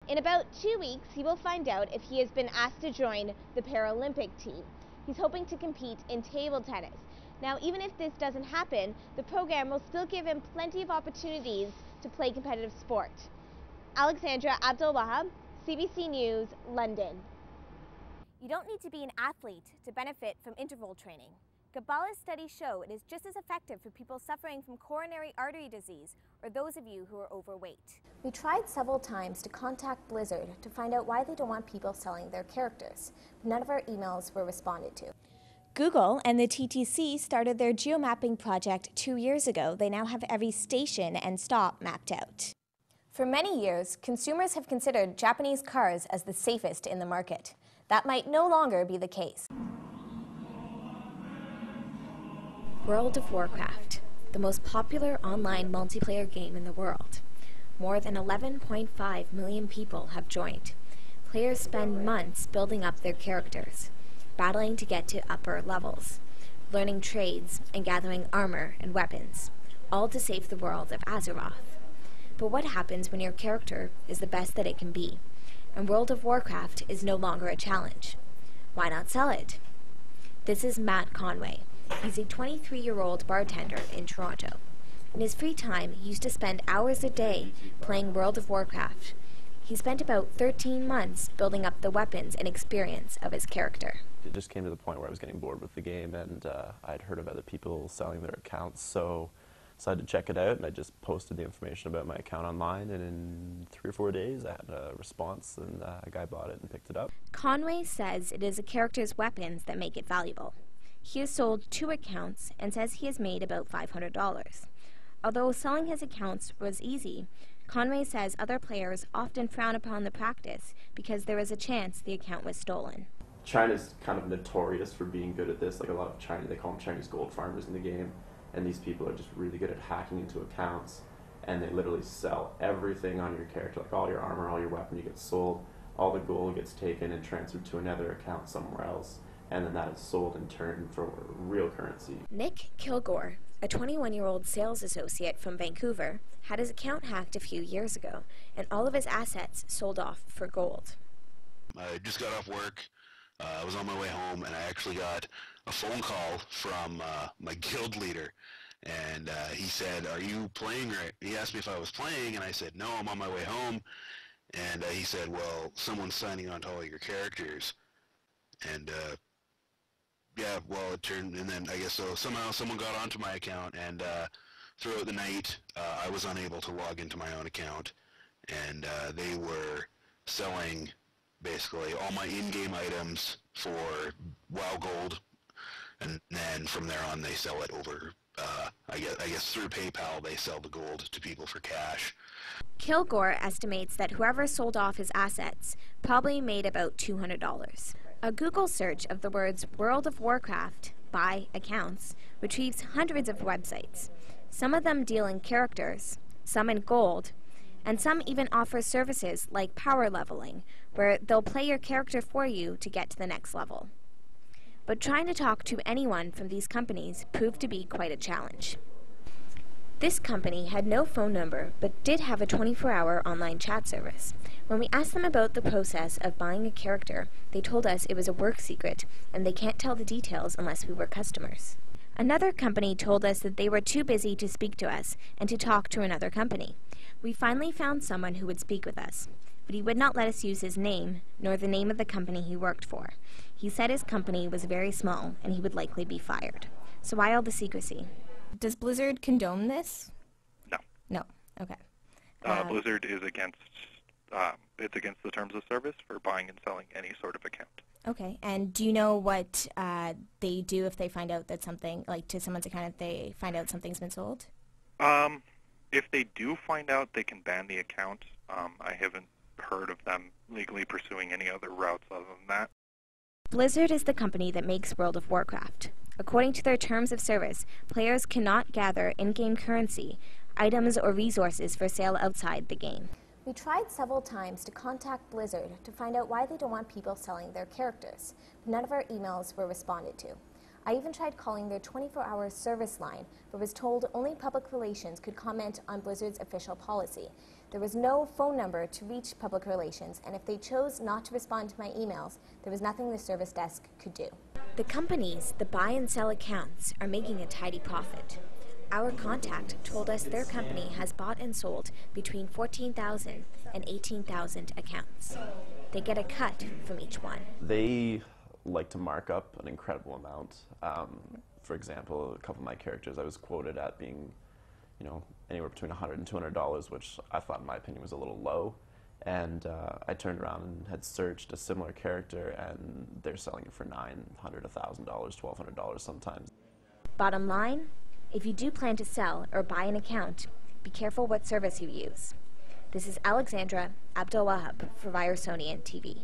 In about 2 weeks, he will find out if he has been asked to join the Paralympic team. He's hoping to compete in table tennis. Now, even if this doesn't happen, the program will still give him plenty of opportunities to play competitive sport. Alex Abdelwahab, CBC News, London. You don't need to be an athlete to benefit from interval training. Gabala's studies show it is just as effective for people suffering from coronary artery disease or those of you who are overweight. We tried several times to contact Blizzard to find out why they don't want people selling their characters. None of our emails were responded to. Google and the TTC started their geomapping project 2 years ago. They now have every station and stop mapped out. For many years, consumers have considered Japanese cars as the safest in the market. That might no longer be the case. World of Warcraft, the most popular online multiplayer game in the world. More than 11.5 million people have joined. Players spend months building up their characters, battling to get to upper levels, learning trades and gathering armor and weapons, all to save the world of Azeroth. But what happens when your character is the best that it can be, and World of Warcraft is no longer a challenge? Why not sell it? This is Matt Conway. He's a 23-year-old bartender in Toronto. In his free time, he used to spend hours a day playing World of Warcraft. He spent about 13 months building up the weapons and experience of his character. It just came to the point where I was getting bored with the game, and I'd heard of other people selling their accounts, so I decided to check it out, and I just posted the information about my account online, and in 3 or 4 days I had a response, and a guy bought it and picked it up. Conway says it is a character's weapons that make it valuable. He has sold 2 accounts and says he has made about $500. Although selling his accounts was easy, Conway says other players often frown upon the practice because there is a chance the account was stolen. China's kind of notorious for being good at this. Like a lot of China, they call them Chinese gold farmers in the game, and these people are just really good at hacking into accounts, and they literally sell everything on your character, like all your armor, all your weapon, you get sold, all the gold gets taken and transferred to another account somewhere else, and then that is sold in turn for real currency. Nick Kilgore, a 21-year-old sales associate from Vancouver, had his account hacked a few years ago, and all of his assets sold off for gold. I just got off work. I was on my way home, and I actually got a phone call from my guild leader, and he said, "Are you playing?" He asked me if I was playing, and I said, "No, I'm on my way home." And he said, "Well, someone's signing on to all your characters." And yeah, well, it turned, and then I guess so somehow someone got onto my account, and throughout the night, I was unable to log into my own account, and they were selling basically all my in-game items for WoW Gold, and then from there on they sell it over, I guess through PayPal they sell the gold to people for cash. Kilgore estimates that whoever sold off his assets probably made about $200. A Google search of the words World of Warcraft by accounts retrieves hundreds of websites. Some of them deal in characters, some in gold, and some even offer services like power leveling, where they'll play your character for you to get to the next level. But trying to talk to anyone from these companies proved to be quite a challenge. This company had no phone number, but did have a 24-hour online chat service. When we asked them about the process of buying a character, they told us it was a work secret, and they can't tell the details unless we were customers. Another company told us that they were too busy to speak to us and to talk to another company. We finally found someone who would speak with us, but he would not let us use his name, nor the name of the company he worked for. He said his company was very small, and he would likely be fired. So why all the secrecy? Does Blizzard condone this? No. No. Okay. Blizzard is against the terms of service for buying and selling any sort of account. Okay. And do you know what they do if they find out that something, like to someone's account, if they find out something's been sold? If they do find out, they can ban the account. I haven't heard of them legally pursuing any other routes other than that. Blizzard is the company that makes World of Warcraft. According to their terms of service, players cannot gather in-game currency, items, or resources for sale outside the game. We tried several times to contact Blizzard to find out why they don't want people selling their characters, but none of our emails were responded to. I even tried calling their 24-hour service line, but was told only public relations could comment on Blizzard's official policy. There was no phone number to reach public relations, and if they chose not to respond to my emails, there was nothing the service desk could do. The companies that buy and sell accounts are making a tidy profit. Our contact told us their company has bought and sold between 14,000 and 18,000 accounts. They get a cut from each one. They like to mark up an incredible amount. For example, a couple of my characters I was quoted at being, anywhere between $100 and $200, which I thought, in my opinion, was a little low. And I turned around and had searched a similar character, and they're selling it for $900, $1,000, $1,200 sometimes. Bottom line, if you do plan to sell or buy an account, be careful what service you use. This is Alex Abdelwahab for Ryerson TV.